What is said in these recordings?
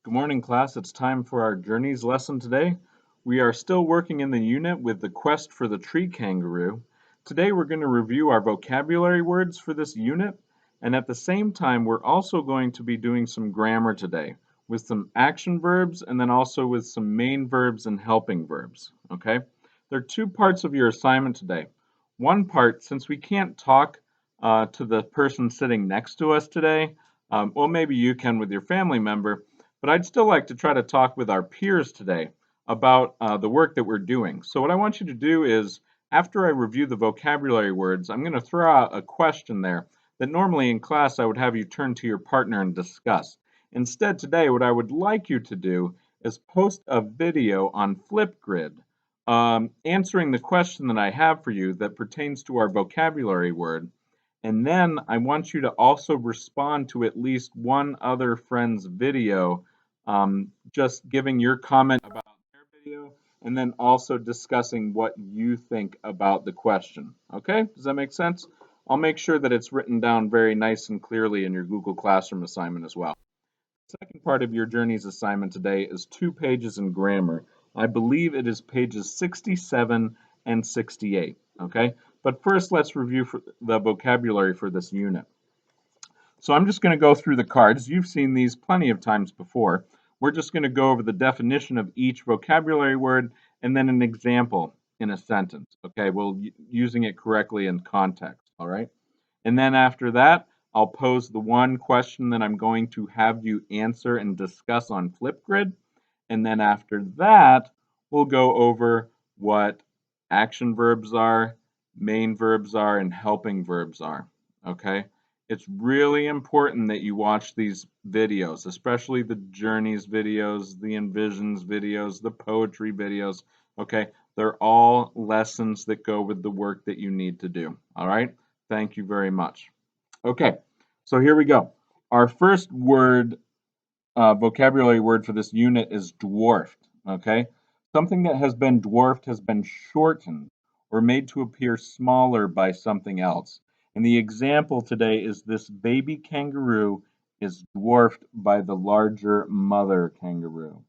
Good morning, class. It's time for our journeys lesson today. We are still working in the unit with the quest for the tree kangaroo. Today we're going to review our vocabulary words for this unit, and at the same time we're also going to be doing some grammar today with some action verbs and then also with some main verbs and helping verbs, okay? There are two parts of your assignment today. One part, since we can't talk to the person sitting next to us today, well, maybe you can with your family member, but I'd still like to try to talk with our peers today about the work that we're doing. So what I want you to do is, after I review the vocabulary words, I'm going to throw out a question there that normally in class I would have you turn to your partner and discuss. Instead, today, what I would like you to do is post a video on Flipgrid answering the question that I have for you that pertains to our vocabulary word. And then I want you to also respond to at least one other friend's video, just giving your comment about their video, and then also discussing what you think about the question. Okay, does that make sense? I'll make sure that it's written down very nice and clearly in your Google Classroom assignment as well. The second part of your journeys assignment today is 2 pages in grammar. I believe it is pages 67 and 68, okay? But first, let's review the vocabulary for this unit. So I'm just going to go through the cards. You've seen these plenty of times before. We're just going to go over the definition of each vocabulary word and then an example in a sentence, okay? Well, using it correctly in context, all right? And then after that, I'll pose the one question that I'm going to have you answer and discuss on Flipgrid. And then after that, we'll go over what action verbs are, main verbs are, and helping verbs are, okay? It's really important that you watch these videos, especially the journeys videos, the envisions videos, the poetry videos, okay? They're all lessons that go with the work that you need to do, all right? Thank you very much. Okay, so here we go. Our first word, vocabulary word for this unit is dwarfed, okay? Something that has been dwarfed has been shortened or made to appear smaller by something else. And the example today is this baby kangaroo is dwarfed by the larger mother kangaroo.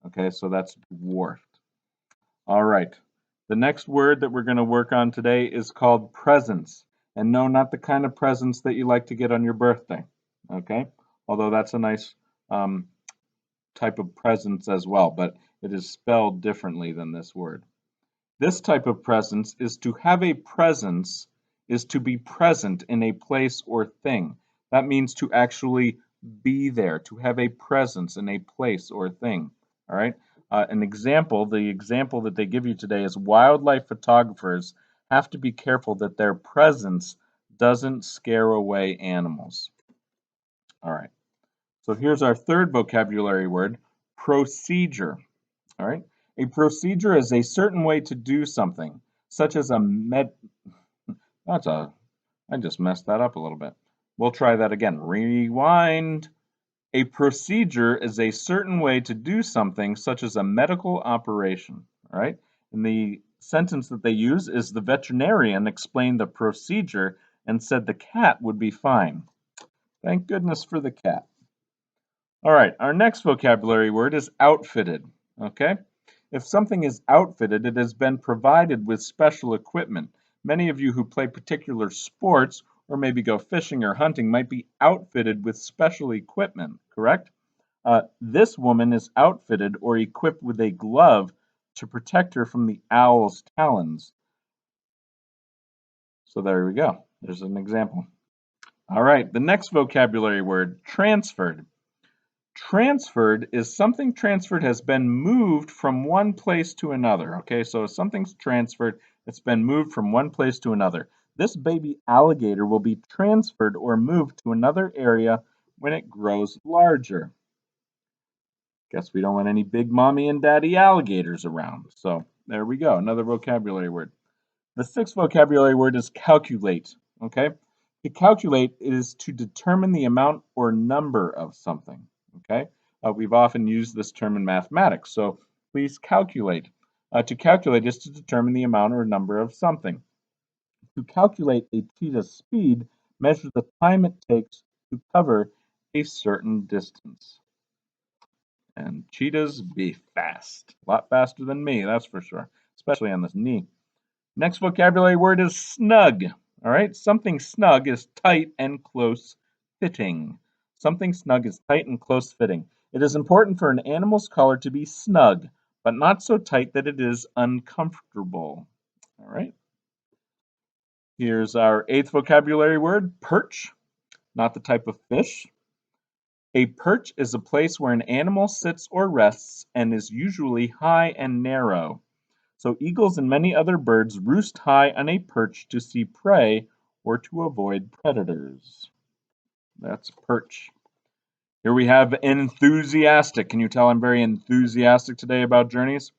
Okay, so that's dwarfed. All right, the next word that we're going to work on today is called presents. And no, not the kind of presents that you like to get on your birthday, okay? Although that's a nice type of presence as well, but it is spelled differently than this word. This type of presence is to have a presence, is to be present in a place or thing. That means to actually be there, to have a presence in a place or thing, all right? The example that they give you today is wildlife photographers have to be careful that their presence doesn't scare away animals. All right, so here's our third vocabulary word, procedure. All right, a procedure is a certain way to do something, such as I just messed that up a little bit. We'll try that again. Rewind. A procedure is a certain way to do something, such as a medical operation. All right, and the sentence that they use is the veterinarian explained the procedure and said the cat would be fine. Thank goodness for the cat. All right, our next vocabulary word is outfitted, okay? If something is outfitted, it has been provided with special equipment. Many of you who play particular sports or maybe go fishing or hunting might be outfitted with special equipment, correct? This woman is outfitted or equipped with a glove to protect her from the owl's talons. So there we go. There's an example. All right, the next vocabulary word, transferred. Transferred is something transferred has been moved from one place to another. Okay, so if something's transferred, it's been moved from one place to another. This baby alligator will be transferred or moved to another area when it grows larger. Guess we don't want any big mommy and daddy alligators around. So there we go, another vocabulary word. The sixth vocabulary word is calculate. Okay, to calculate is to determine the amount or number of something. Okay, we've often used this term in mathematics, so please calculate. To calculate is to determine the amount or number of something. To calculate a cheetah's speed, measure the time it takes to cover a certain distance. And cheetahs be fast. A lot faster than me, that's for sure, especially on this knee. Next vocabulary word is snug. All right, something snug is tight and close fitting. Something snug is tight and close fitting. It is important for an animal's collar to be snug, but not so tight that it is uncomfortable. All right, here's our eighth vocabulary word, perch, not the type of fish. A perch is a place where an animal sits or rests and is usually high and narrow. So eagles and many other birds roost high on a perch to see prey or to avoid predators. That's perch. Here we have enthusiastic. Can you tell I'm very enthusiastic today about journeys?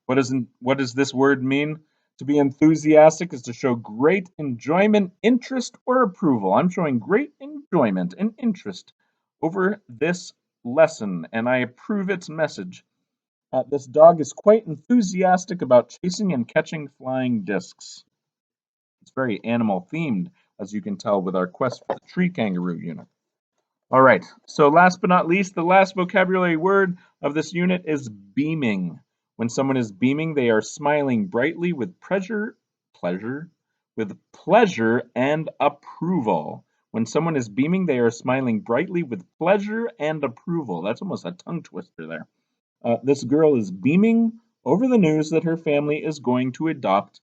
What does this word mean? To be enthusiastic is to show great enjoyment, interest, or approval. I'm showing great enjoyment and interest over this lesson, and I approve its message. This dog is quite enthusiastic about chasing and catching flying discs. It's very animal themed, as you can tell with our quest for the tree kangaroo unit. All right, so last but not least, the last vocabulary word of this unit is beaming. When someone is beaming, they are smiling brightly with pleasure and approval. When someone is beaming, they are smiling brightly with pleasure and approval. That's almost a tongue twister there. This girl is beaming over the news that her family is going to adopt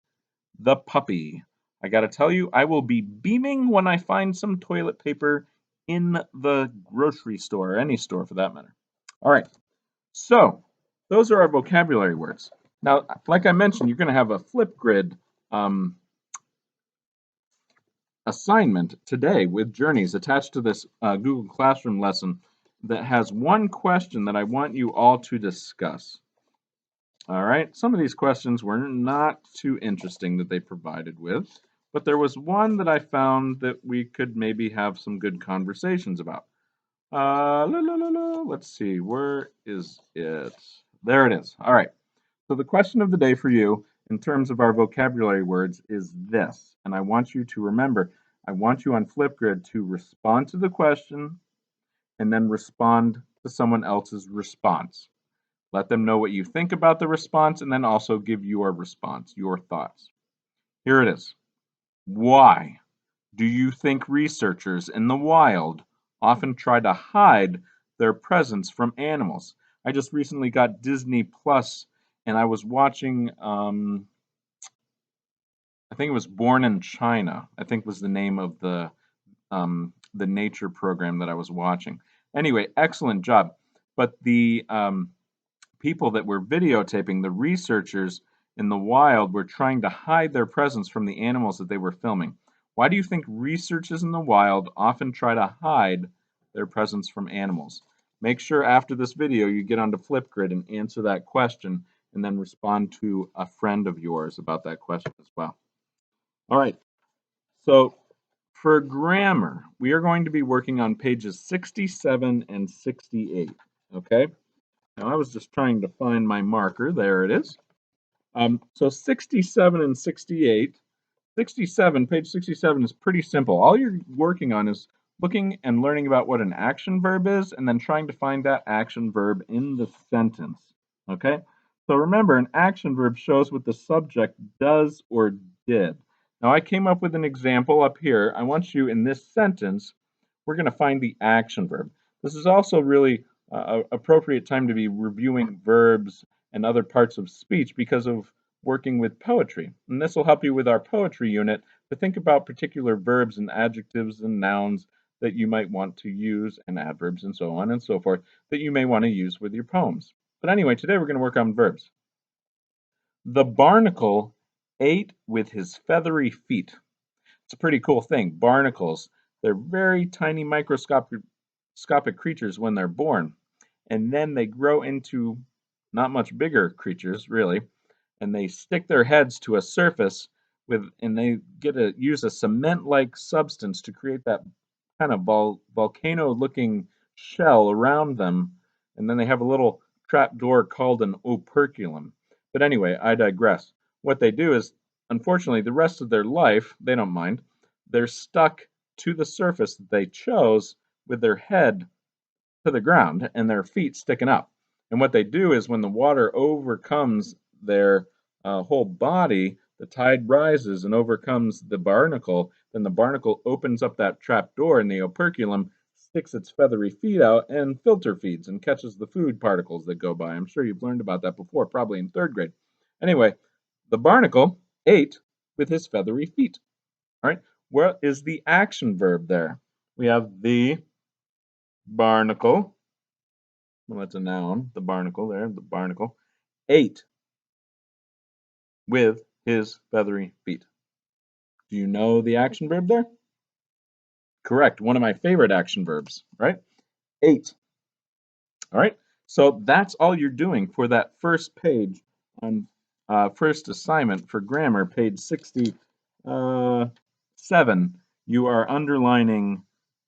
the puppy. I gotta tell you, I will be beaming when I find some toilet paper in the grocery store, or any store for that matter. All right, so those are our vocabulary words. Now, like I mentioned, you're gonna have a flipgrid assignment today with journeys attached to this Google Classroom lesson that has one question that I want you all to discuss. All right, some of these questions were not too interesting that they provided with, but there was one that I found that we could maybe have some good conversations about. Let's see, where is it? There it is. All right, so the question of the day for you in terms of our vocabulary words is this, and I want you to remember, I want you on Flipgrid to respond to the question and then respond to someone else's response. Let them know what you think about the response and then also give your response, your thoughts. Here it is. Why do you think researchers in the wild often try to hide their presence from animals? I just recently got Disney Plus and I was watching, I think it was Born in China, I think was the name of the nature program that I was watching. Anyway, excellent job. But the people that were videotaping, the researchers in the wild, were trying to hide their presence from the animals that they were filming. Why do you think researchers in the wild often try to hide their presence from animals? Make sure after this video you get onto Flipgrid and answer that question and then respond to a friend of yours about that question as well. All right, so for grammar, we are going to be working on pages 67 and 68, okay? Now, I was just trying to find my marker. There it is. So 67 and 68. 67, page 67 is pretty simple. All you're working on is looking and learning about what an action verb is and then trying to find that action verb in the sentence. Okay? So remember, an action verb shows what the subject does or did. Now, I came up with an example up here. I want you in this sentence, we're going to find the action verb. This is also really appropriate time to be reviewing verbs and other parts of speech because of working with poetry. And this will help you with our poetry unit to think about particular verbs and adjectives and nouns that you might want to use, and adverbs and so on and so forth, that you may want to use with your poems. But anyway, today we're going to work on verbs. The barnacle ate with his feathery feet. It's a pretty cool thing. Barnacles, they're very tiny microscopic creatures when they're born. And then they grow into not much bigger creatures, really. And they stick their heads to a surface and they use a cement-like substance to create that kind of volcano-looking shell around them. And then they have a little trap door called an operculum. But anyway, I digress. What they do is, unfortunately, the rest of their life, they don't mind, they're stuck to the surface that they chose with their head to the ground and their feet sticking up. And what they do is when the water overcomes their whole body, the tide rises and overcomes the barnacle. Then the barnacle opens up that trap door in the operculum, sticks its feathery feet out, and filter feeds and catches the food particles that go by. I'm sure you've learned about that before, probably in third grade. Anyway, the barnacle ate with his feathery feet. All right, what is the action verb there? We have the barnacle. Well, that's a noun. The barnacle there, the barnacle ate with his feathery feet. Do you know the action verb there? Correct. One of my favorite action verbs, right? Ate. All right. So that's all you're doing for that first page on first assignment for grammar, page 67. You are underlining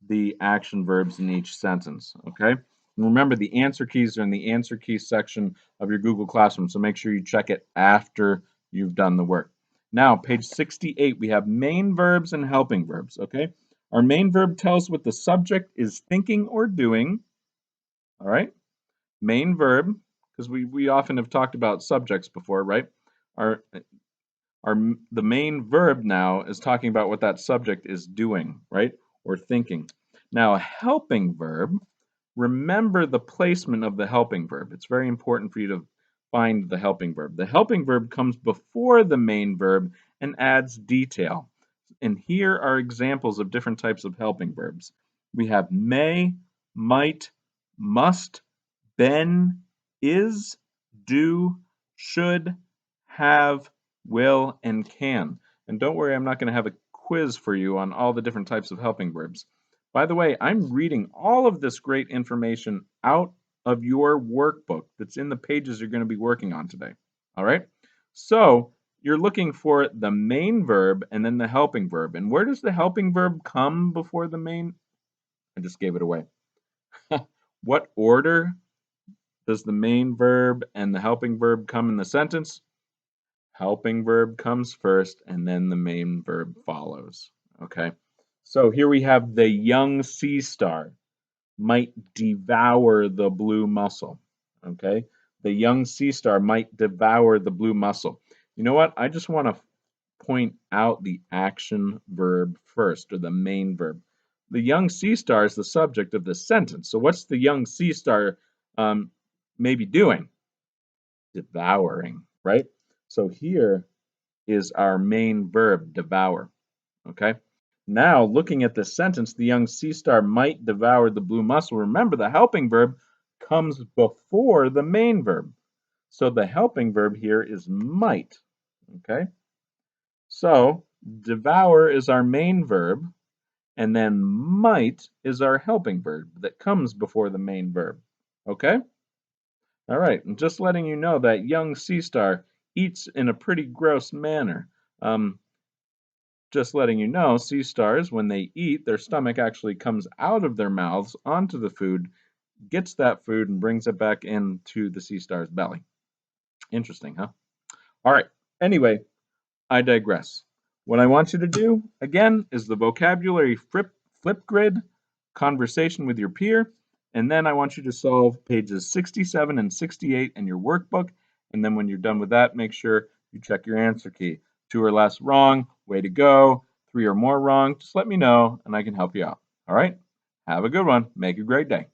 the action verbs in each sentence. Okay. And remember, the answer keys are in the answer key section of your Google Classroom, so make sure you check it after you've done the work. Now, page 68, we have main verbs and helping verbs. Okay. Our main verb tells what the subject is thinking or doing. All right. Main verb, because we often have talked about subjects before, right? Our the main verb now is talking about what that subject is doing, right? Or thinking. Now, a helping verb, remember the placement of the helping verb. It's very important for you to find the helping verb. The helping verb comes before the main verb and adds detail. And here are examples of different types of helping verbs. We have may, might, must, been, is, do, should, have, will, and can. And don't worry, I'm not going to have a quiz for you on all the different types of helping verbs. By the way, I'm reading all of this great information out of your workbook that's in the pages you're going to be working on today. All right? So you're looking for the main verb and then the helping verb. And where does the helping verb come before the main? I just gave it away. What order does the main verb and the helping verb come in the sentence? Helping verb comes first and then the main verb follows. Okay. So here we have the young sea star might devour the blue mussel. Okay. The young sea star might devour the blue mussel. You know what? I just want to point out the action verb first, or the main verb. The young sea star is the subject of the sentence. So what's the young sea star maybe doing? Devouring, right? So here is our main verb, devour. Okay. Now, looking at this sentence, the young sea star might devour the blue mussel. Remember, the helping verb comes before the main verb. So the helping verb here is might. Okay. So devour is our main verb, and then might is our helping verb that comes before the main verb. Okay? All right, and just letting you know that young sea star eats in a pretty gross manner. Just letting you know, sea stars, when they eat, their stomach actually comes out of their mouths onto the food, gets that food, and brings it back into the sea star's belly. Interesting, huh? All right, anyway, I digress. What I want you to do, again, is the vocabulary flip grid, conversation with your peer, and then I want you to solve pages 67 and 68 in your workbook. And then when you're done with that, make sure you check your answer key. 2 or less wrong, way to go. 3 or more wrong, just let me know and I can help you out. All right? Have a good one. Make a great day.